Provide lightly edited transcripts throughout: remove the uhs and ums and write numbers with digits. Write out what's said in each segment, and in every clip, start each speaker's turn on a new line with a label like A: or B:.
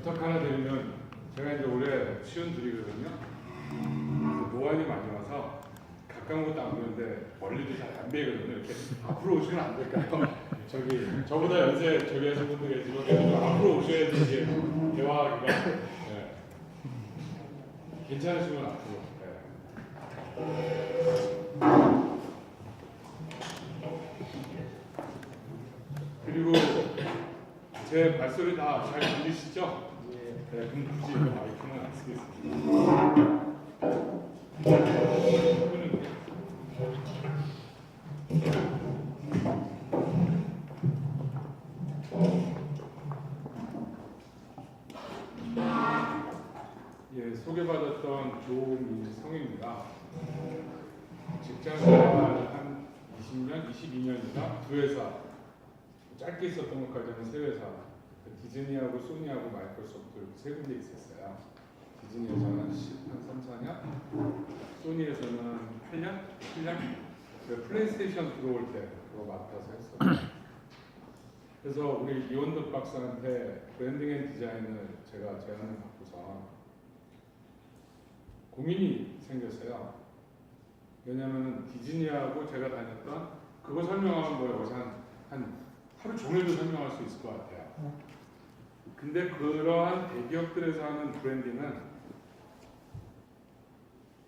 A: 부탁 하나 드리면, 제가 이제 올해 52이거든요. 노안이 많이 와서 가까운 것도 안 보는데 멀리도 잘 안 보이거든요. 이렇게 앞으로 오시면 안 될까요? 저보다 연세 저기 하신 분들 계시고 좀 앞으로 오셔야지 이게 대화가 괜찮으시면 앞으로. 그리고 제 발소리 다 잘 들리시죠? 네, 그럼 굳이 이거 마이크는 안 쓰겠습니다. 예, 소개받았던 조민성입니다. 직장생활 한 20년, 22년이나 두 회사, 짧게 있었던 것까지는 세 회사, 디즈니하고 소니하고 마이크로소프트 세 군데 있었어요. 디즈니에서는 한 3, 4년, 소니에서는 8년? 그 플레이스테이션 들어올 때 그거 맡아서 했었어요. 그래서 우리 이원덕 박사한테 브랜딩 앤 디자인을 제가 제안을 받고서 고민이 생겼어요. 왜냐하면 디즈니하고 제가 다녔던 그거 설명하면 뭐 여기서 한 하루 종일도 설명할 수 있을 것 같아요. 근데 그러한 대기업들에서 하는 브랜딩은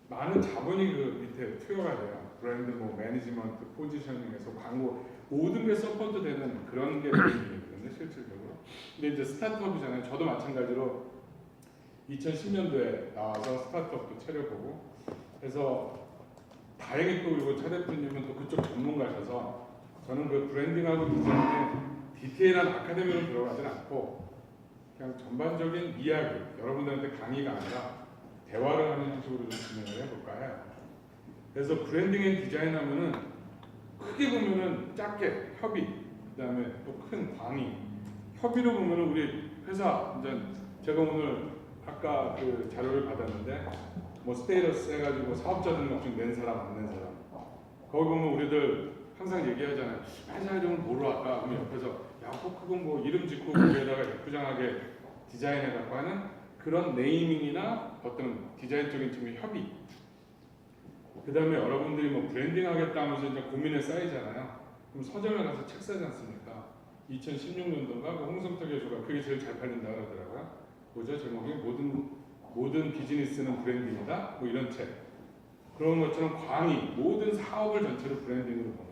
A: 많은 자본이 그 밑에 투여가 돼요. 브랜드 뭐 매니지먼트, 포지셔닝에서 광고 모든 게 서포트 되는 그런 게 브랜딩이거든요, 실질적으로. 근데 이제 스타트업이잖아요. 저도 마찬가지로 2010년도에 나와서 스타트업도 차려보고 그래서 다행히 또 그리고 차 대표님은 또 그쪽 전문가셔서 저는 그 브랜딩하고 디자인의 디테일한 아카데미로 들어가진 않고 그냥 전반적인 이야기, 여러분들한테 강의가 아니라 대화를 하는 형식으로 좀 진행을 해볼까 해요. 그래서 브랜딩 앤 디자인 하면은 크게 보면은 작게 협의, 그 다음에 또 큰 광의. 협의로 보면은 우리 회사, 이제 제가 오늘 아까 그 자료를 받았는데 뭐 스테이러스 해가지고 사업자 등록증 낸 사람 안 낸 사람 거기 보면 우리들 항상 얘기하잖아요. 회사 이름은 뭐로 할까? 그럼 옆에서 야, 꼭 그건 뭐 이름 짓고 거기에다가 예쁘장하게 디자인해갖고 하는 그런 네이밍이나 어떤 디자인적인 측면의 협의. 그 다음에 여러분들이 뭐 브랜딩 하겠다 하면서 이제 고민에 쌓이잖아요. 그럼 서점에 가서 책 사지 않습니까? 2016년도인가 그 홍성탁 교수가 그게 제일 잘 팔린다 그러더라고요. 뭐죠? 제목이 모든 비즈니스는 브랜딩이다? 뭐 이런 책. 그런 것처럼 광의, 모든 사업을 전체로 브랜딩으로 보는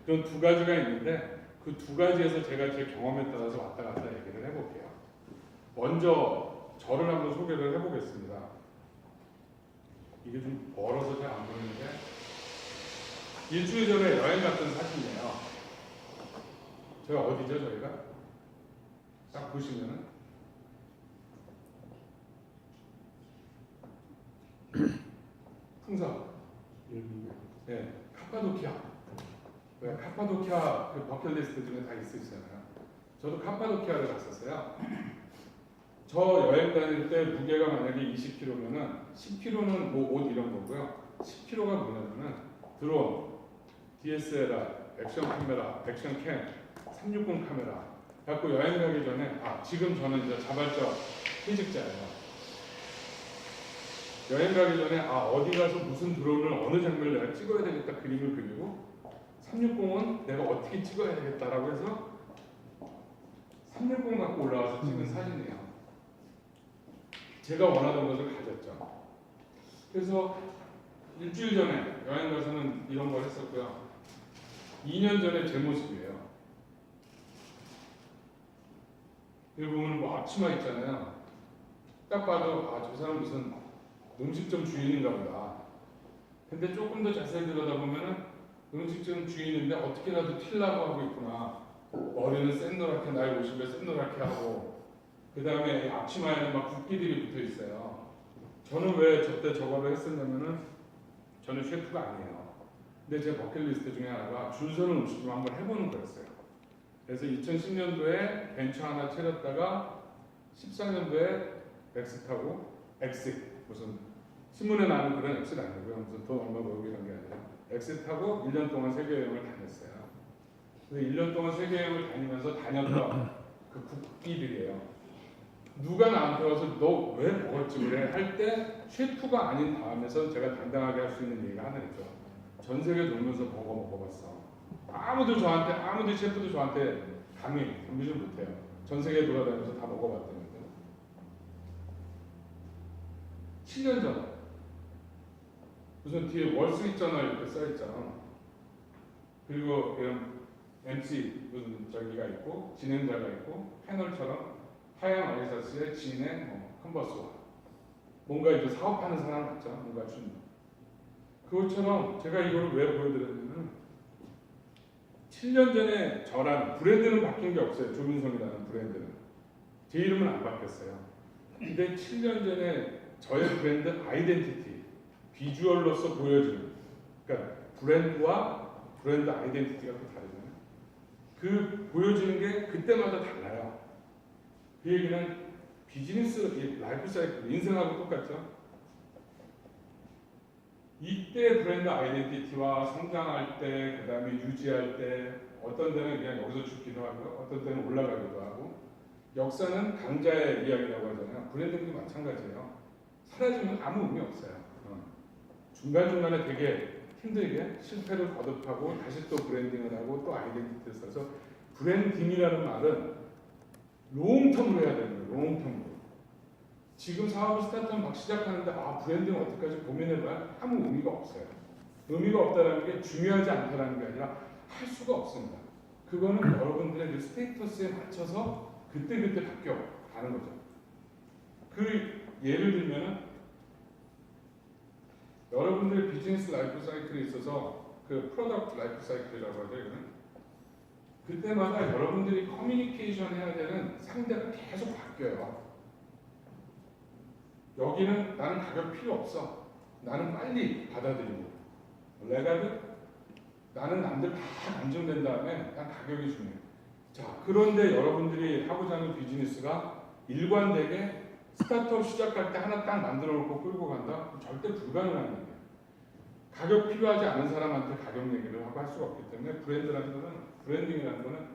A: 그런 두 가지가 있는데 그 두 가지에서 제가 제 경험에 따라서 왔다 갔다 얘기를 해볼게요. 먼저 저를 한번 소개를 해보겠습니다. 이게 좀 멀어서 잘 안 보이는데 일주일 전에 여행 갔던 사진이에요. 저희가 어디죠? 저희가? 딱 보시면은 풍사. 네, 카파도키아. 왜 카파도키아 그 버킷리스트 중에 다 있으시잖아요. 저도 카파도키아를 갔었어요. 저 여행 다닐 때 무게가 만약에 20kg면은 10kg는 뭐 옷 이런 거고요. 10kg가 뭐냐면은 드론, DSLR, 액션 카메라, 액션 캠, 360 카메라. 갖고 여행 가기 전에 지금 저는 이제 자발적 퇴직자예요. 여행 가기 전에 어디 가서 무슨 드론을 어느 장면을 내가 찍어야 되겠다 그림을 그리고 360은 내가 어떻게 찍어야 되겠다라고 해서 360 갖고 올라와서 찍은 사진이에요. 제가 원하던 것을 가졌죠. 그래서 일주일 전에 여행 가서는 이런 걸 했었고요. 2년 전에 제 모습이에요. 여기 보면 뭐 앞치마 있잖아요. 딱 봐도 저 사람 무슨 음식점 주인인가 보다. 근데 조금 더 자세히 들여다보면은 음식점 주인인데 어떻게라도 튀려고 하고 있구나. 머리는 샛노랗게 나이 50에 샛노랗게 하고 그 다음에 앞치마에는 막 붓기들이 붙어 있어요. 저는 왜 저때 저거를 했었냐면은 저는 셰프가 아니에요. 근데 제 버킷리스트 중에 하나가 줄 서는 음식점 한번 해보는 거였어요. 그래서 2010년도에 벤처 하나 차렸다가 14년도에 엑스 타고 무슨 신문에 나는 그런 엑스 아니고요. 무슨 돈 얼마 벌고 이런 게 아니라 엑스 타고 1년 동안 세계 여행을 다녔어요. 그래서 1년 동안 세계 여행을 다니면서 다녔던 그 국기들이에요. 누가 나한테 와서 너 왜 먹었지 그래 할 때 셰프가 아닌 다음에서 제가 당당하게 할 수 있는 얘기가 하나 있죠. 전 세계 돌면서 버거 먹어봤어. 아무도 셰프도 저한테 감히 덤비지 못해요. 전 세계 돌아다니면서 다 먹어봤다는데 7년 전 무슨 뒤에 월스트리트저널 이렇게 써있잖아. 그리고 이런 MC 무슨 저기가 있고 진행자가 있고 패널처럼 하얀 와이셔츠에 진행 컨버스와 뭔가 이제 사업하는 사람 같죠. 뭔가 준 그것처럼 제가 이거를 왜 보여드렸냐면 7년 전에 저랑 브랜드는 바뀐 게 없어요. 조민성이라는 브랜드는 제 이름은 안 바뀌었어요. 근데 7년 전에 저의 브랜드 아이덴티티 비주얼로서 보여주는 그러니까 브랜드와 브랜드 아이덴티티가 또 다르잖아요. 그 보여주는 게 그때마다 달라요. 그 얘기는 비즈니스 라이프 사이클 인생하고 똑같죠. 이때 브랜드 아이덴티티와 성장할 때 그 다음에 유지할 때 어떤 데는 그냥 여기서 죽기도 하고 어떤 때는 올라가기도 하고 역사는 강자의 이야기라고 하잖아요. 브랜드도 마찬가지예요. 사라지면 아무 의미 없어요. 중간중간에 되게 힘들게 실패를 거듭하고 다시 또 브랜딩을 하고 또 아이덴티티를 써서 브랜딩이라는 말은 롱텀으로 해야 되는 거예요. 롱텀으로. 지금 사업을 스타트업 막 시작하는데 브랜딩 어떻게까지 고민해봐야 아무 의미가 없어요. 의미가 없다는 게 중요하지 않다는 게 아니라 할 수가 없습니다. 그거는 여러분들의 그 스테이터스에 맞춰서 그때그때 바뀌어 가는 거죠. 그 예를 들면은 여러분들의 비즈니스 라이프 사이클에 있어서 그 프로덕트 라이프 사이클이라고 하죠. 이거는 그때마다 여러분들이 커뮤니케이션 해야 되는 상대가 계속 바뀌어요. 여기는 나는 가격 필요 없어. 나는 빨리 받아들이고 레가드 나는 남들 다 안정된 다음에 난 가격이 중요해. 자, 그런데 여러분들이 하고자 하는 비즈니스가 일관되게 스타트업 시작할 때 하나 딱 만들어 놓고 끌고 간다? 절대 불가능한 일이에요. 가격 필요하지 않은 사람한테 가격 얘기를 하고 할 수가 없기 때문에 브랜딩이라는 거는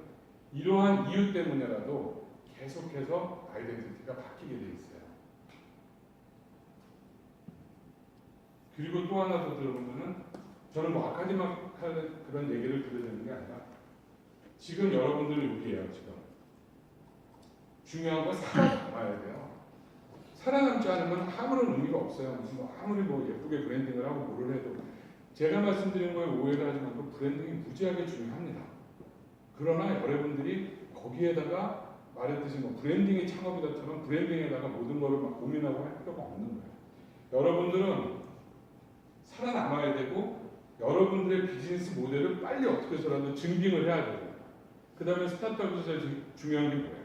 A: 이러한 이유 때문에라도 계속해서 아이덴티티가 바뀌게 돼 있어요. 그리고 또 하나 더 들어보면은 저는 뭐 아카데믹한 그런 얘기를 들으려는 게 아니라 지금 여러분들 여기에요. 지금 중요한 건 살아남아야 돼요. 살아남지 않으면 아무런 의미가 없어요. 무슨 아무리 예쁘게 브랜딩을 하고 뭐를 해도 제가 말씀드린 거에 오해를 하지 말고 브랜딩이 무지하게 중요합니다. 그러나 여러분들이 거기에다가 말했듯이 브랜딩이 창업이다처럼 브랜딩에다가 모든 거를 막 고민하고 할 필요가 없는 거예요. 여러분들은 살아남아야 되고 여러분들의 비즈니스 모델을 빨리 어떻게 해서라도 증빙을 해야 돼요. 그 다음에 스타트업에서 제일 중요한 게 뭐예요?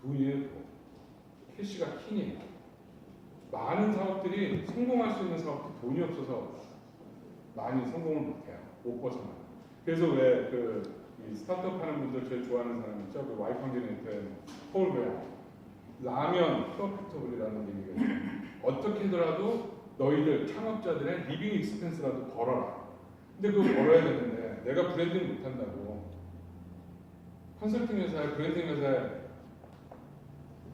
A: 돈이에요. 돈. 캐시가 킹이에요. 많은 사업들이 성공할 수 있는 사업도 돈이 없어서 많이 성공을 못해요. 못 벗어나요. 그래서 왜 이 스타트업 하는 분들 제일 좋아하는 사람 있죠? 그 와이컨디네이터의 폴 웨어 라면 프로피터블이라는 얘기가 있어요. 어떻게더라도 너희들 창업자들의 리빙 익스펜스라도 벌어라. 근데 그거 벌어야 되는데 내가 브랜딩 못한다고 컨설팅 회사에 브랜딩 회사에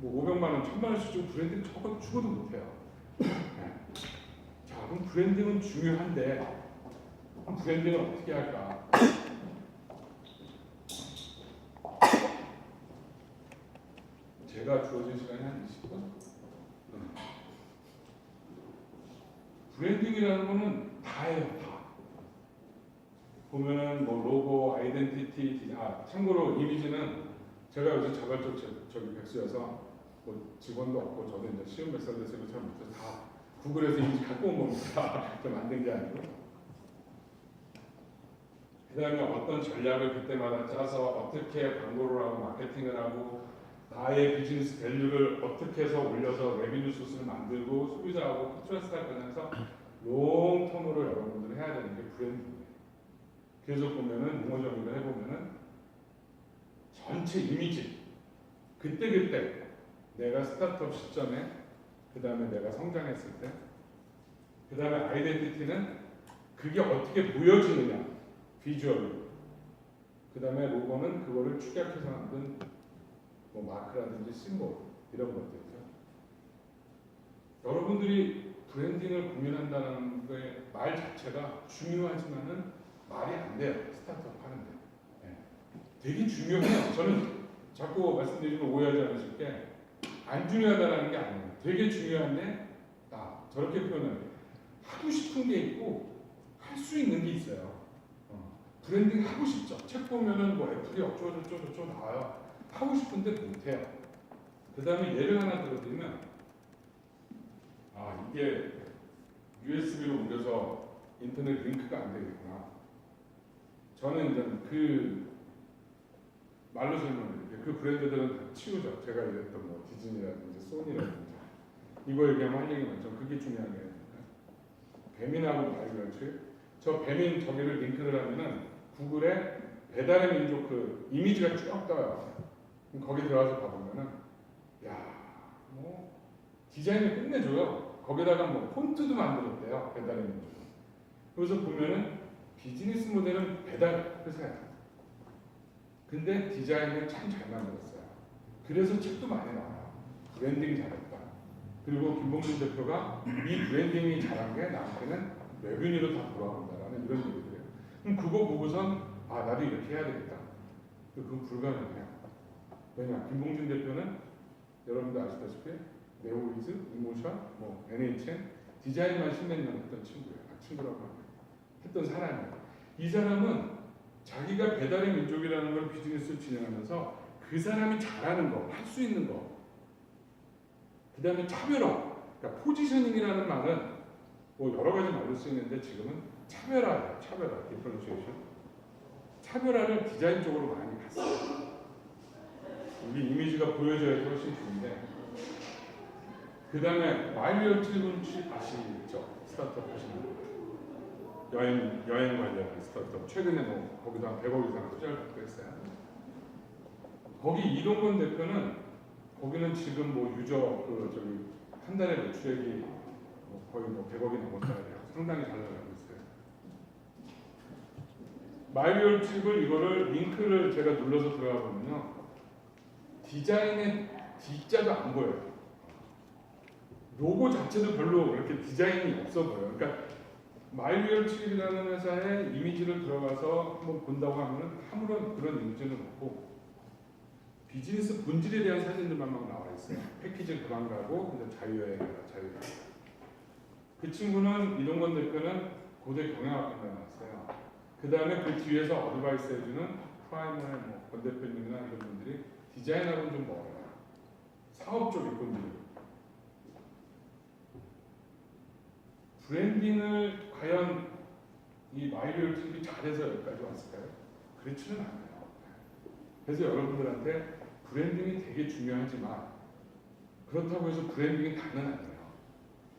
A: 500만 원, 1000만 원씩 주고 브랜딩 저거 죽어도 못해요. 자, 그럼 브랜딩은 중요한데 그럼 브랜딩을 어떻게 할까? 제가 주어진 시간이 한 20분? 브랜딩이라는 거는 다예요, 다. 보면은 로고, 아이덴티티, 참고로 이미지는 제가 요새 자발적 저기 백수여서 직원도 없고 저도 이제 쉬운 백살 돼서 이거 잘 못해서 다 구글에서 이미지 갖고 온 겁니다. 좀 만든 게 아니고. 그 다음에 어떤 전략을 그때마다 짜서 어떻게 광고를 하고 마케팅을 하고 나의 비즈니스 밸류를 어떻게 해서 올려서 레비뉴 소스를 만들고 소비자하고 트러스트를 꺼내서 롱텀으로 여러분들이 해야 되는 게 브랜딩이에요. 그래서 보면은 용어 정리를 해보면은 전체 이미지 그때 내가 스타트업 시점에 그 다음에 내가 성장했을 때 그 다음에 아이덴티티는 그게 어떻게 보여지느냐 비주얼로 그 다음에 로고는 그거를 축약해서 만든 마크라든지 심볼 이런 것들이죠. 여러분들이 브랜딩을 고민한다는 거의 말 자체가 중요하지만은 말이 안 돼요. 스타트업 하는데. 네. 되게 중요해요. 저는 자꾸 말씀드리면 오해하지 않으실 게 안 중요하다는 게 아니에요. 되게 중요한데 저렇게 표현을 하고 싶은 게 있고 할 수 있는 게 있어요. 브랜딩 하고 싶죠. 책 보면은 뭐 애플이 어쩌고저쩌고 나와요. 하고 싶은데 못해요. 그 다음에 예를 하나 들어드리면 이게 USB로 옮겨서 인터넷 링크가 안 되겠구나. 저는 이제 그 말로 설명드릴게요. 그 브랜드들은 다 치우죠. 제가 얘기했던 뭐 디즈니라든지 소니라든지 이거 얘기하면 할 얘기 많죠. 그게 중요한 게 배민하고 마이별츠. 저 배민 저기를 링크를 하면은 구글에 배달의 민족 그 이미지가 쭉 떠요. 그럼 거기 들어가서 봐보면은 뭐 디자인을 끝내줘요. 거기다가 뭐 폰트도 만들었대요. 배달의 민족. 그래서 보면은 비즈니스 모델은 배달 회사야. 근데 디자인을 참 잘 만들었어요. 그래서 책도 많이 나와요. 브랜딩 잘했다. 그리고 김봉준 대표가 이 브랜딩이 잘한 게 나한테는 레뷰니로 다 돌아온다라는 이런 얘기들이에요. 그럼 그거 보고선 나도 이렇게 해야 되겠다. 그건 불가능해요. 왜냐? 김봉준 대표는 여러분들 아시다시피 네오위즈, 이모션, 뭐 NHN 디자인만 10몇 년 했던 친구예요. 친구라고 하면 했던 사람이에요. 이 사람은 자기가 배달의 민족이라는 걸 비즈니스를 진행하면서 그 사람이 잘하는 거, 할 수 있는 거, 그 다음에 차별화, 그러니까 포지셔닝이라는 말은 뭐 여러 가지 말로 쓰이는데 지금은 차별화예요. 차별화, 디퍼런시에이션. 차별화를 디자인 쪽으로 많이 갔어요. 우리 이미지가 보여져야 훨씬 좋은데. 그 다음에 마이리얼 치 아시죠? 스타트업 하시는 분. 여행 관련 스타트업 최근에 뭐 거기도 한 100억 이상 투자를 받고 했어요. 거기 이동건 대표는 거기는 지금 뭐 유저 한 달에 매출액이 거의 뭐 100억이 넘었다고요. 상당히 잘 나가고 있어요. 마이리얼 칩을 이거를 링크를 제가 눌러서 들어가 보면요. 디자인의 D자도 안 보여요. 로고 자체도 별로 그렇게 디자인이 없어 보여요. 그러니까 마이리얼 칩이라는 회사의 이미지를 들어가서 한번 본다고 하면은 아무런 그런 이미지는 없고 비즈니스 본질에 대한 사진들만 막 나와 있어요. 패키지 그만 가고 이제 자유여행이다. 그 친구는 이동건 대표는 고대 경영학과 나왔어요. 그 다음에 그 뒤에서 어드바이스 해주는 프라이머의 권 대표님이나 이런 분들이 디자인하고는 좀 멀어요. 사업 쪽 이권들이. 브랜딩을 과연 이 마이리얼 팁이 잘해서 여기까지 왔을까요? 그렇지는 않아요. 그래서 여러분들한테 브랜딩이 되게 중요하지만 그렇다고 해서 브랜딩이 다는 아니에요.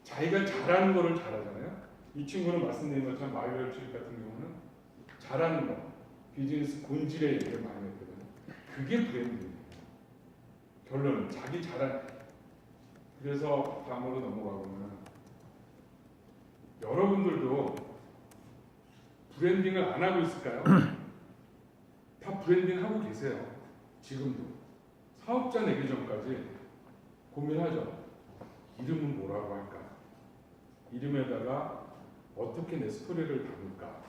A: 자기가 잘하는 거를 잘하잖아요. 이 친구는 말씀드린 것처럼 마이리얼 팁 같은 경우는 잘하는 거, 비즈니스 본질에 얘기를 많이 했거든요. 그게 브랜딩이에요. 결론은 자기 잘한. 그래서 다음으로 넘어가보면 여러분들도 브랜딩을 안 하고 있을까요? 다 브랜딩 하고 계세요. 지금도. 사업자 내기 전까지 고민하죠. 이름은 뭐라고 할까? 이름에다가 어떻게 내 스토리를 담을까?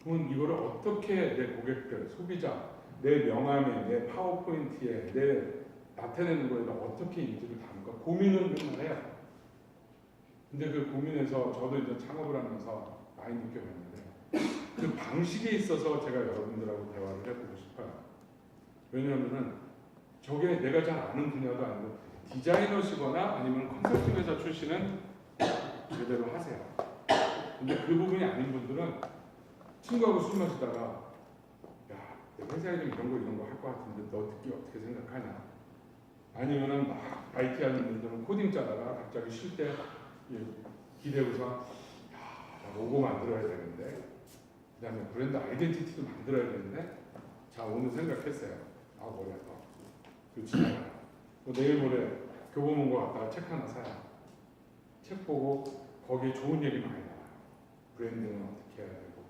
A: 그러면 이거를 어떻게 내 고객들, 소비자, 내 명함에, 내 파워포인트에, 내 나타내는 거에다 어떻게 이미지를 담을까? 고민은 맨날 해요. 근데 그 고민에서 저도 이제 창업을 하면서 많이 느껴봤는데 그 방식에 있어서 제가 여러분들하고 대화를 해보고 싶어요. 왜냐하면은 저게 내가 잘 아는 분야도 아니고 디자이너시거나 아니면 컨설팅 회사 출신은 제대로 하세요. 근데 그 부분이 아닌 분들은 친구하고 술 마시다가 내 회사에 좀 이런 거 할 것 같은데 너 듣기 어떻게 생각하냐? 아니면은 막 IT 하는 분들은 코딩 짜다가 갑자기 쉴 때 기대고서 로고 만들어야 되는데 그 다음에 브랜드 아이덴티티도 만들어야 되는데 자 오늘 생각했어요. 머리 아파. 그렇지 않아요. 내일 모레 교보문고 갔다가 책 하나 사요. 책 보고 거기에 좋은 얘기 많이 나와요. 브랜딩은 어떻게 해야 되고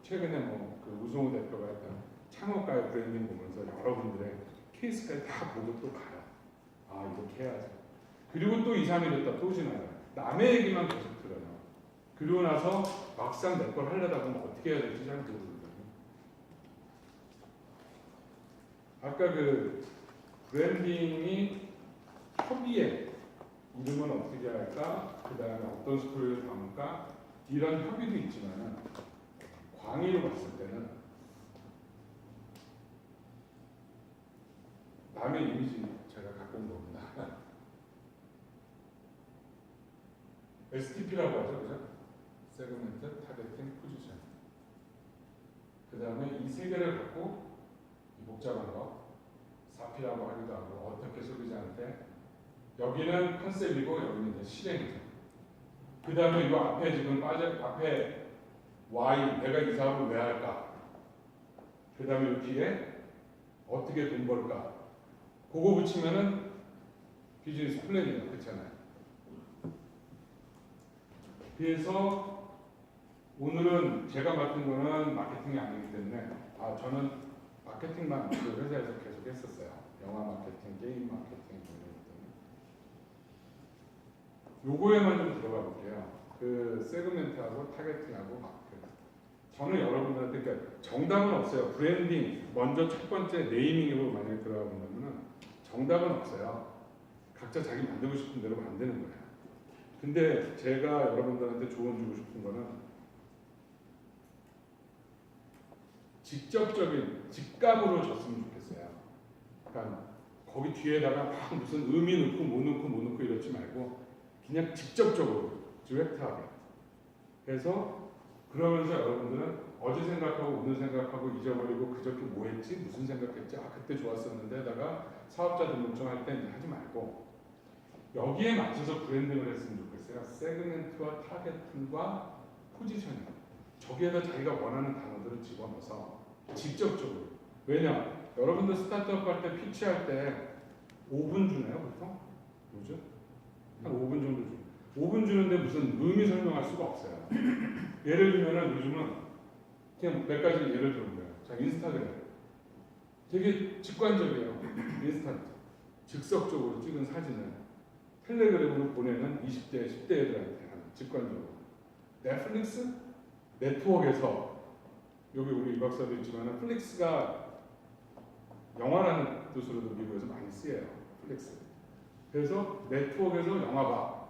A: 최근에 그 우승우 대표가 했던 창업가의 브랜딩 보면서 여러분들의 케이스까지 다 보고 또 가요. 아 이렇게 해야지. 그리고 또 2, 3일 있다 또 지나요. 남의 얘기만 계속 들어요. 그러고 나서 막상 내 걸 하려다 보면 어떻게 해야 될지 잘 모르거든요. 아까 그 브랜딩이 협의에 이름은 어떻게 할까? 그 다음에 어떤 스토리를 담을까? 이런 협의도 있지만 광의로 봤을 때는 남의 이미지 제가 갖고 온 겁니다. STP라고 하죠, 그죠? 세그멘트, 타겟팅, 포지션. 그 다음에 이 세 개를 갖고 이 복잡한 거, 사피라고 하기도 하고 어떻게 소비자한테 여기는 컨셉이고 여기는 이제 실행이죠. 그 다음에 이 앞에 지금 앞에 Y 내가 이 사업을 왜 할까? 그 다음에 이 뒤에 어떻게 돈 벌까? 그거 붙이면은 비즈니스 플랜이에요. 그렇잖아요. 그래서 오늘은 제가 맡은 거는 마케팅이 아니기 때문에 저는 마케팅만 그 회사에서 계속 했었어요. 영화 마케팅, 게임 마케팅 이런 것들. 요거에만 좀 들어가 볼게요. 그 세그멘트하고 타겟팅하고 마케팅. 저는 여러분들한테 그러니까 정답은 없어요. 브랜딩 먼저 첫 번째 네이밍으로 만약에 들어가 보면은 정답은 없어요. 각자 자기 만들고 싶은 대로 만드는 거예요. 근데 제가 여러분들한테 조언 주고 싶은 거는 직접적인 직감으로 줬으면 좋겠어요. 그러니까 거기 뒤에다가 막 무슨 의미 넣고 뭐 넣고 이러지 말고 그냥 직접적으로 디렉트하게. 그래서 그러면서 여러분들은 어제 생각하고 오늘 생각하고 잊어버리고 그저께 뭐 했지? 무슨 생각했지? 그때 좋았었는데다가 사업자 등록증 할 때 하지 말고 여기에 맞춰서 브랜딩을 했으면 좋겠어요. 세그멘트와 타겟팅과 포지셔닝. 저기에다 자기가 원하는 단어들을 집어넣어서 직접적으로. 왜냐? 여러분들 스타트업 할 때 피치할 때 5분 주나요? 보통? 요즘? 한 5분 정도 주 5분 주는데 무슨 의미 설명할 수가 없어요. 예를 들면은 요즘은 그냥 몇 가지 예를 들은 거예요. 자, 인스타그램. 되게 직관적이에요. 인스턴트. 즉석적으로 찍은 사진을 텔레그램으로 보내는 20대, 10대 애들한테 하는 직관적으로. 넷플릭스? 네트워크에서 여기 우리 이 박사도 있지만 플릭스가 영화라는 뜻으로도 미국에서 많이 쓰여요. 플릭스. 그래서 네트워크에서 영화 봐.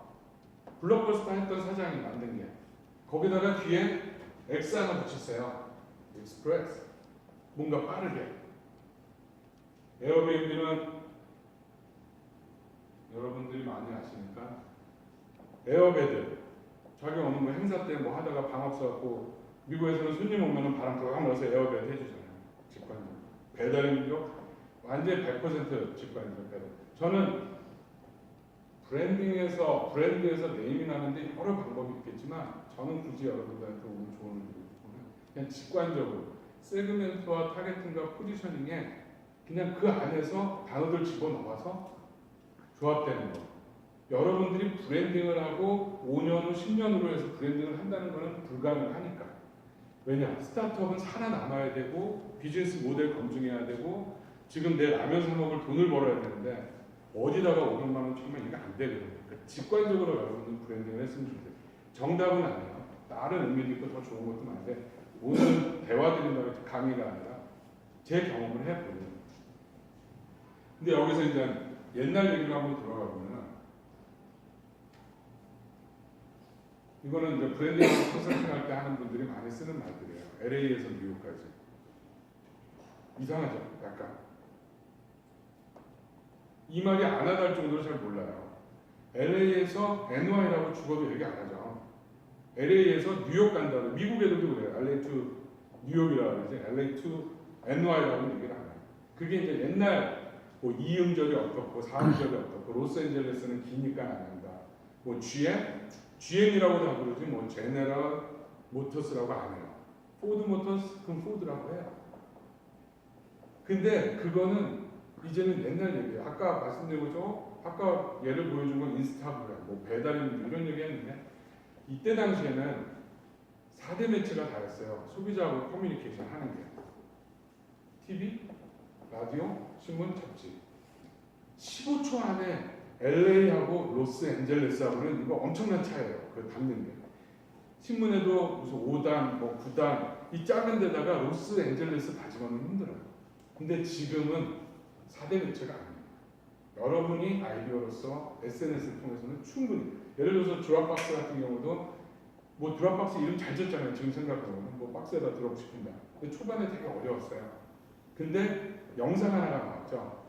A: 블록버스터 했던 사장이 만든 게 거기다가 뒤에 X 하나 붙였어요. 익스프레스. 뭔가 빠르게. 에어비앤비는 여러분들이 많이 아시니까 에어베드. 자기 어느 뭐 행사 때 뭐 하다가 방 없어갖고 미국에서는 손님 오면은 바람 팍 불어서 에어베드 해주잖아요. 직관적으로. 배달인력 완전 100% 직관적 배달. 저는 브랜드에서 네임이 나는데 여러 방법이 있겠지만 저는 굳이 여러분들한테 오늘 조언을 드리고 싶으면 그냥 직관적으로 세그멘트와 타겟팅과 포지셔닝에 그냥 그 안에서 단어들 집어넣어서 조합되는 거. 여러분들이 브랜딩을 하고 5년 후 10년 후로 해서 브랜딩을 한다는 것은 불가능하니까. 왜냐? 스타트업은 살아남아야 되고 비즈니스 모델 검증해야 되고 지금 내 라면 사 먹을 돈을 벌어야 되는데 어디다가 500만 원 주면 이게 안 되거든요. 그러니까 직관적으로 여러분들 브랜딩을 했으면 좋겠어요. 정답은 아니에요. 다른 의미도 있고 더 좋은 것도 많은데 오늘 대화 드린다고 강의가 아니라 제 경험을 해보는 거예요. 근데 여기서 이제 옛날 얘기로 한번 돌아가 보면 이거는 이제 브랜딩하고 컨설팅 할 때 하는 분들이 많이 쓰는 말들이에요. LA에서 뉴욕까지. 이상하죠? 약간. 이 말이 안 와닿을 정도로 잘 몰라요. LA에서 NY라고 죽어도 얘기 안 하죠. LA에서 뉴욕 간다고. 미국 애들도 그래요. LA to 뉴욕이라고 그러지. LA to NY라고 얘기를 안 해요. 그게 이제 옛날 뭐 이음절이 어떻고 사음절이 어떻고 로스앤젤레스는 기니까 안 한다. 뭐 GM이라고 다 부르지 뭐 제네럴 모터스라고 안 해요. 포드 모터스 그럼 포드라고 해요. 근데 그거는 이제는 옛날 얘기예요. 아까 말씀드리고 아까 예를 보여준 건 인스타그램, 뭐 배달인 이런 얘기했는데 이때 당시에는 4대 매체가 다였어요. 소비자하고 커뮤니케이션 하는 게 TV, 라디오, 신문, 잡지. 15초 안에 LA하고 로스앤젤레스하고는 이거 엄청난 차이예요. 그 담는 게. 신문에도 무슨 5단, 뭐 9단 이 작은 데다가 로스앤젤레스 바지만은 힘들어요. 근데 지금은 4대 매체가 아니에요. 여러분이 아이디어로서 SNS를 통해서는 충분히 예를 들어서 드랍박스 같은 경우도 뭐 드랍박스 이름 잘 졌잖아요. 지금 생각해보면 뭐 박스에다 드롭 시킨다. 근데 초반에 되게 어려웠어요. 근데 영상 하나가 나왔죠.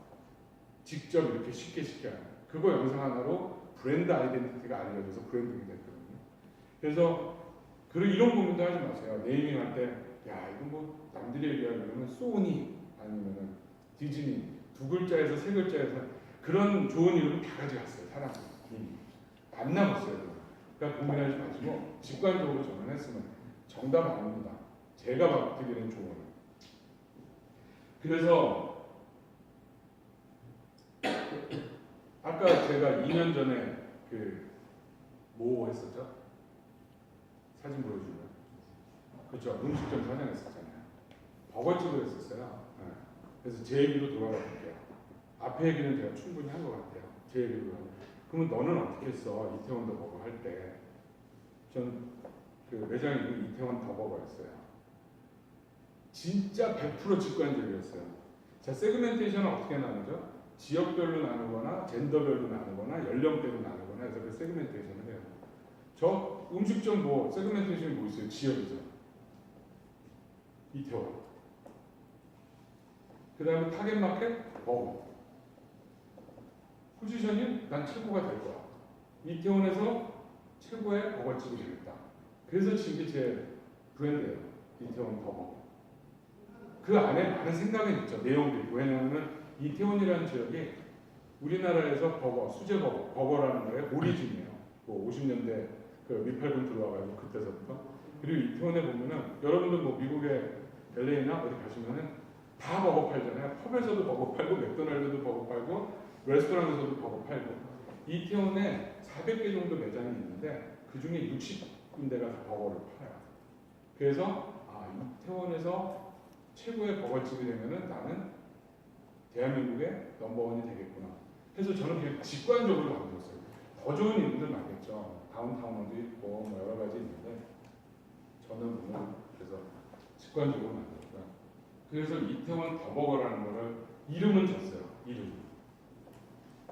A: 직접 이렇게 쉽게 하는 그거 영상 하나로 브랜드 아이덴티티가 알려져서 브랜딩이 됐거든요. 그래서 이런 고민도 하지 마세요. 네이밍 할 때 야 이거 뭐 남들이 얘기하면 소니 아니면은 디즈니 두 글자에서 세 글자에서 그런 좋은 이름을 다 가져갔어요. 사람들이 안 남았어요. 그러니까 고민하지 마시고 직관적으로 전환했으면 정답 아닙니다. 제가 드리는 조언은. 그래서 아까 제가 2년 전에 뭐 했었죠? 사진 보여주면 그렇죠. 음식점 촬영했었잖아요. 버거집을 했었어요. 네. 그래서 제 얘기로 돌아가 볼게요. 앞에 얘기는 제가 충분히 한 것 같아요. 제 얘기로. 그러면 너는 어떻게 했어? 이태원 더버거 할 때. 전 그 매장 이름이 이태원 더버거였어요. 진짜 100% 직관적이었어요. 자, 세그멘테이션은 어떻게 나누죠? 지역별로 나누거나 젠더별로 나누거나 연령대로 나누거나 해서 그 세그멘테이션을 해요. 저 음식점 뭐 세그멘테이션이 뭐 있어요? 지역이죠. 이태원. 그 다음에 타겟마켓 버거. 포지셔닝 난 최고가 될 거야. 이태원에서 최고의 버거집이 되겠다. 그래서 지금 제 브랜드예요. 이태원 버거. 그 안에 많은 생각이 있죠. 내용들이. 왜냐하면 이태원이라는 지역이 우리나라에서 버거, 수제 버거라는 거에 오리진이에요. 뭐 50년대 그 미팔군 들어와가지고 그때서부터. 그리고 이태원에 보면은 여러분들 뭐 미국의 LA나 어디 가시면은 다 버거 팔잖아요. 펍에서도 버거 팔고 맥도날드도 버거 팔고 레스토랑에서도 버거 팔고. 이태원에 400개 정도 매장이 있는데 그 중에 60군데가 다 버거를 팔아요. 그래서 이태원에서 최고의 버거집이 되면은 나는 대한민국의 넘버원이 되겠구나. 그래서 저는 그냥 직관적으로 만들었어요. 더 좋은 이름들 많겠죠. 다운타운도 있고 뭐 여러 가지 있는데 저는 오늘 그래서 직관적으로 만들었고요. 그래서 이태원 더버거라는 거를 이름은 줬어요. 이름.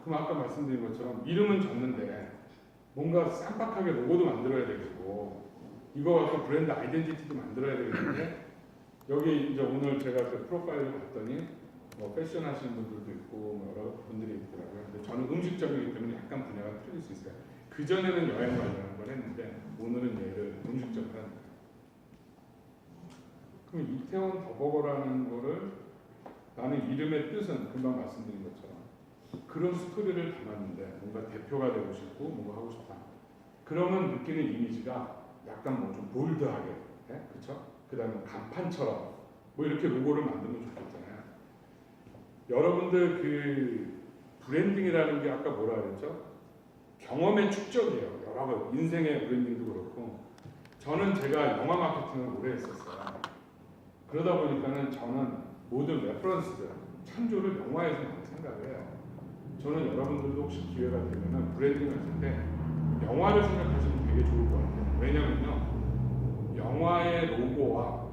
A: 그럼 아까 말씀드린 것처럼 이름은 줬는데 뭔가 쌈박하게 로고도 만들어야 되겠고 이거 갖고 브랜드 아이덴티티도 만들어야 되겠는데 여기 이제 오늘 제가 그 프로파일을 봤더니 뭐 패션 하시는 분들도 있고 뭐 여러 분들이 있더라고요. 근데 저는 음식점이기 때문에 약간 분야가 틀릴 수 있어요. 그 전에는 여행 관련한 걸 했는데 오늘은 얘를 음식점을 하는 거예요. 그럼 이태원 더버거라는 거를 나는 이름의 뜻은 금방 말씀드린 것처럼 그런 스토리를 담았는데 뭔가 대표가 되고 싶고 뭔가 하고 싶다. 그러면 느끼는 이미지가 약간 뭐 좀 볼드하게, 네? 그렇죠? 그다음에 간판처럼 뭐 이렇게 로고를 만들면 좋겠잖아요. 여러분들 그 브랜딩이라는 게 아까 뭐라 그랬죠? 경험의 축적이에요. 여러 번 인생의 브랜딩도 그렇고 저는 제가 영화 마케팅을 오래 했었어요. 그러다 보니까는 저는 모든 레퍼런스들 참조를 영화에서 많이 생각을 해요. 저는 여러분들도 혹시 기회가 되면은 브랜딩을 하실 때 영화를 생각하시면 되게 좋을 것 같아요. 왜냐면요, 영화의 로고와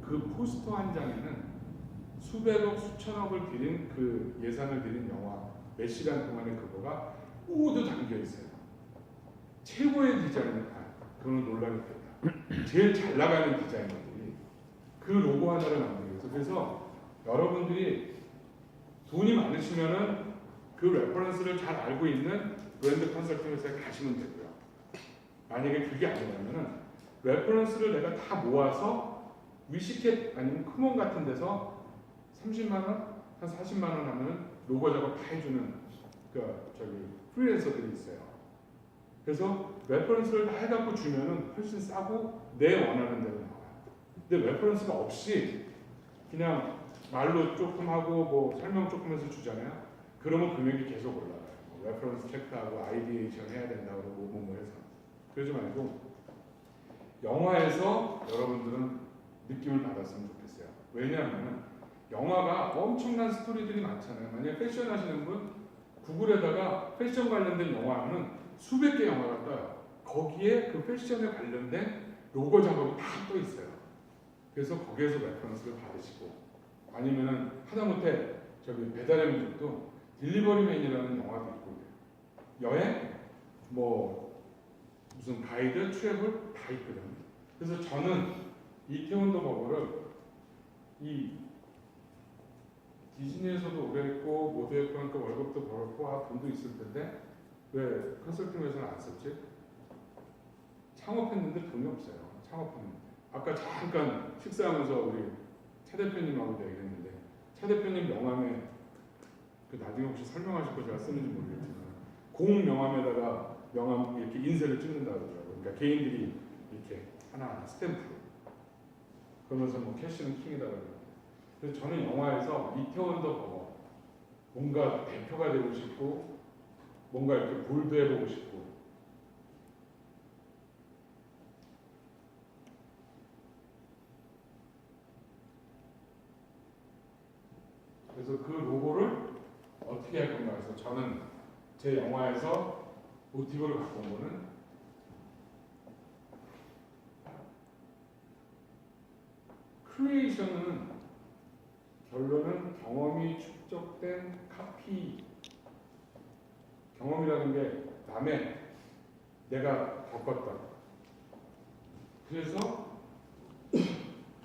A: 그 포스터 한 장에는 수백억, 수천억을 들인 그 예산을 들인 영화 몇 시간 동안의 그거가 모두 담겨 있어요. 최고의 디자이너가 그건 놀라겠다. 제일 잘 나가는 디자이너들이 그 로고 하나를 만들기 위해서. 그래서 여러분들이 돈이 많으시면은 그 레퍼런스를 잘 알고 있는 브랜드 컨설팅 회사에 가시면 되고요. 만약에 그게 아니라면은 레퍼런스를 내가 다 모아서 위시캣 아니면 크몬 같은 데서 30만 원, 한 40만 원 하면 로고 작업 다 해주는 프리랜서들이 있어요. 그래서 레퍼런스를 다 해갖고 주면은 훨씬 싸고 내 원하는 대로 나와요. 근데 레퍼런스가 없이 그냥 말로 조금 하고 뭐 설명 조금 해서 주잖아요. 그러면 금액이 계속 올라가요. 뭐 레퍼런스 체크하고 아이디에이션 해야 된다고 뭐 해서. 그러지 말고 영화에서 여러분들은 느낌을 받았으면 좋겠어요. 왜냐하면 영화가 엄청난 스토리들이 많잖아요. 만약에 패션 하시는 분 구글에다가 패션 관련된 영화 하면 수백 개 영화가 떠요. 거기에 그 패션에 관련된 로고 작업이 다 떠 있어요. 그래서 거기에서 레퍼런스를 받으시고, 아니면은 하다못해 저기 배달의 민족도 딜리버리맨이라는 영화도 있고, 여행, 뭐 무슨 가이드, 트래블 다 있거든요. 그래서 저는 이태원도 버거를 이 디즈니에서도 오래 했고 모두에 하니까 월급도 벌었고 돈도 있을 텐데 왜 컨설팅 회사는 안 썼지? 창업했는데 돈이 없어요. 창업했는데. 아까 잠깐 식사하면서 우리 차 대표님하고도 얘기했는데, 차 대표님 명함에 그 나중에 혹시 설명하실 거 제가 쓰는지 모르겠지만 공 명함에다가 명함 이렇게 인쇄를 찍는다 그러더라고요. 그러니까 개인들이 이렇게 하나하나 스탬프로. 그러면서 뭐 캐시는 킹이다 그러고. 그래서 저는 영화에서 이태원도 버거 뭔가 대표가 되고 싶고 뭔가 이렇게 볼드해보고 싶고, 그래서 그 로고를 어떻게 할 건가 해서 저는 제 영화에서 모티브를 갖고 온 거는 크리에이션은 결론은 경험이 축적된 카피, 경험이라는 게 남의 내가 겪었던, 그래서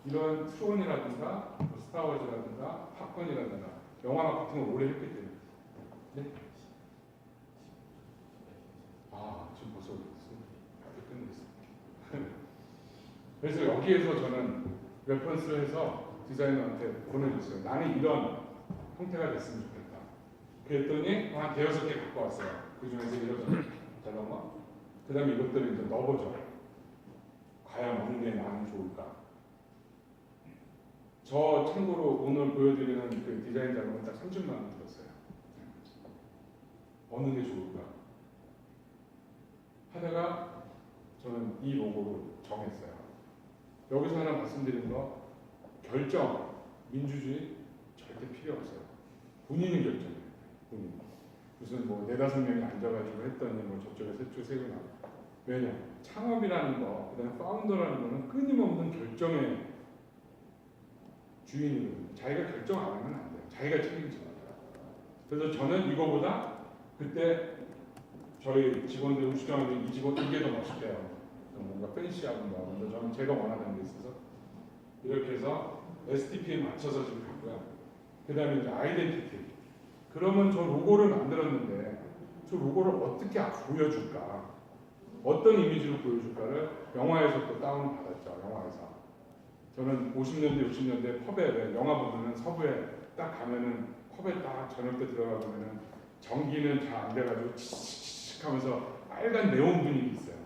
A: 이런 트론이라든가 스타워즈라든가 팝콘이라든가 영화 같은 걸 오래 했기 때문에. 네? 지금 벌써 끝냈어. 그래서 여기에서 저는 레퍼런스를 해서 디자이너한테 보내줬어요. 나는 이런 형태가 됐으면 좋겠다. 그랬더니 한 대여섯 개 갖고 왔어요. 그 중에서 이런 잠깐만. 그 다음에 이것들을 이제 넣어보죠. 과연 어느 게 나는 좋을까? 저 참고로 오늘 보여드리는 그 디자인 작업은 딱 30만 원 들었어요. 어느 게 좋을까? 하다가 저는 이 로고를 정했어요. 여기서 하나 말씀드린 거, 결정, 민주주의 절대 필요 없어요. 본인이 결정해요. 본인. 무슨 뭐 네다섯 명이 앉아가지고 했더니 뭐 저쪽에 세고 나고. 왜냐? 창업이라는 거, 그다음에 파운더라는 거는 끊임없는 결정의 주인이거든요. 자기가 결정 안 하면 안 돼요. 자기가 책임져야 돼요. 그래서 저는 이거보다 그때 저희 직원들 우수정원들 이 직원 이게 더 멋있대요. 뭔가 팬시하고 뭐. 근데 저는 제가 원하는 게 있어서 이렇게 해서 STP에 맞춰서 지금 갔고요. 그 다음에 이제 아이덴티티. 그러면 저 로고를 만들었는데 저 로고를 어떻게 보여줄까? 어떤 이미지로 보여줄까를 영화에서 또 다운을 받았죠. 영화에서. 저는 50년대, 60년대 펍에 왜 영화 보면은 서부에 딱 가면은 펍에 딱 저녁 때 들어가 보면은 전기는 잘 안 돼가지고 치치치치 하면서 빨간 네온 분위기 있어요.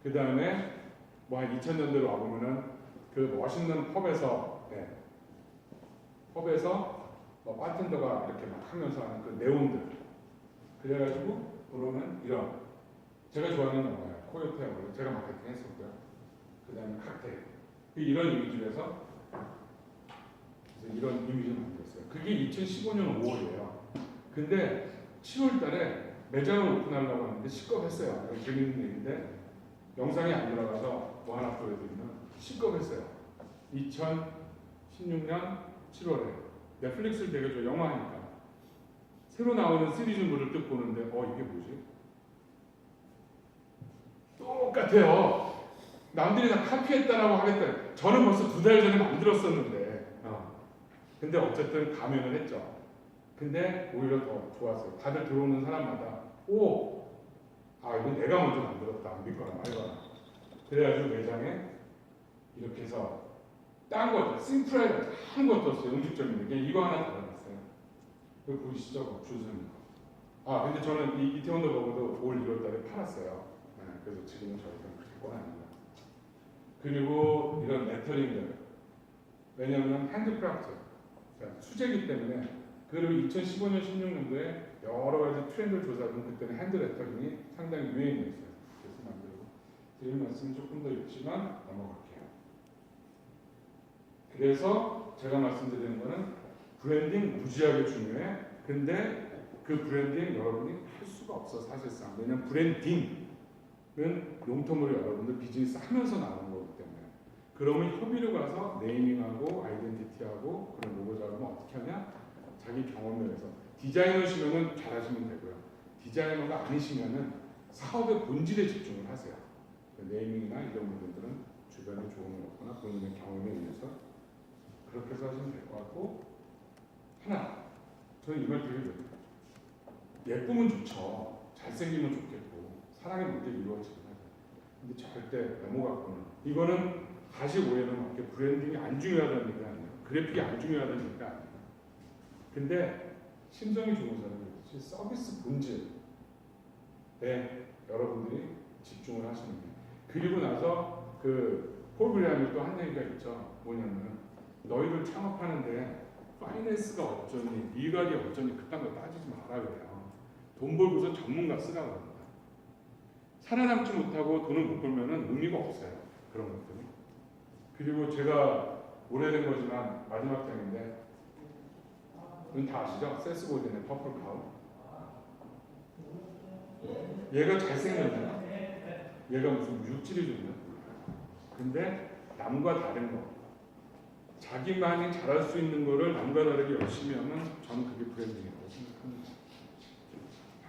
A: 그 다음에 뭐 한 2000년대로 와보면은 그 멋있는 펍에서 뭐 바텐더가 이렇게 막 하면서 하는 그 네온들. 그래가지고 그러면 이런 제가 좋아하는 영화예요. 코요테하고 제가 마케팅 했었고요. 그 다음에 칵테일. 이런 이미지에서 그래서 이런 이미지를 만들었어요. 그게 2015년 5월이에요. 근데 7월 달에 매장을 오픈하려고 하는데 시겁했어요. 재밌는 얘기인데 영상이 안 들어가서 뭐 하나 보여드리면 시겁했어요. 2016년 7월에 넷플릭스를 되게 저 영화하니까 새로 나오는 시리즈물을 딱 보는데 이게 뭐지? 똑같아요. 남들이 다 카피했다라고 하겠다. 저는 벌써 2달 전에 만들었었는데 근데 어쨌든 감행을 했죠. 근데 오히려 더 좋았어요. 다들 들어오는 사람마다 이거 내가 먼저 만들었다. 안 믿거나 말거나. 그래가지고 매장에 이렇게 해서 딴 거, 심플하게 한 거 떴어요. 음식점인데 그냥 이거 하나 달아놨어요. 그거 보이시죠? 줄서는 거. 근데 저는 이 이태원도 버거도 올 1월 달에 팔았어요. 그래서 지금은 저희가 그렇게 꺼내는 그리고 이런 레터링들. 왜냐하면 핸드크래프트, 수제기 때문에. 그리고 2015년, 16년도에 여러 가지 트렌드 조사는 그때는 핸드 레터링이 상당히 유행이었어요. 그래서 만들고. 드릴 말씀은 조금 더 있지만 넘어갈게요. 그래서 제가 말씀드리는 거는 브랜딩 무지하게 중요해. 근데 그 브랜딩 여러분이 할 수가 없어 사실상. 왜냐면 브랜딩은 롱텀으로 여러분들 비즈니스 하면서 나오는 거기 때문에. 그러면 협의로 가서 네이밍하고 아이덴티티하고 그런 로고 작업은 어떻게 하냐? 자기 경험을 해서 디자이너시면은 잘하시면 되고요. 디자이너가 아니시면은 사업의 본질에 집중을 하세요. 네이밍이나 이런 부분들은 주변에 조언을 얻거나 본인의 경험에 의해서 그렇게 해서 하시면 될 것 같고, 하나, 저는 이 말 되게 좋아요. 예쁘면 좋죠. 잘생기면 좋겠고 사랑의 모델 이루어지긴 하죠. 근데 절대 넘어갔거나 이거는 다시 오해는 맞게 브랜딩이 안 중요하다는 얘기가 아니에요. 그래픽이 안 중요하다는 얘기가 아니에요. 근데 심성이 좋은 사람이 서비스 본질에 여러분들이 집중을 하시는 게, 그리고 나서 폴 그레함이 또 한 얘기가 있죠. 뭐냐면 너희들 창업하는데 파이낸스가 어쩌니 미각이 어쩌니 그딴 거 따지지 마라 그래요. 돈 벌고서 전문가 쓰라고 합니다. 살아남지 못하고 돈을 못 벌면은 의미가 없어요. 그런 것들은. 그리고 제가 오래된 거지만 마지막 장인데, 이건 다 아시죠? 세스 고든의 퍼플 카우. 얘가 잘생겼나? 얘가 무슨 물질이 좋나? 근데 남과 다른 거, 자기만이 잘할 수 있는 거를 남과 다르게 열심히 하면 저는 그게 브랜딩이라고 생각합니다.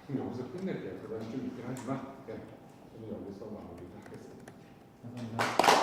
A: 그럼 여기서 끝낼게요. 그다음 좀 있긴 하지만 저는 여기서 마무리를 하겠습니다.
B: 감사합니다.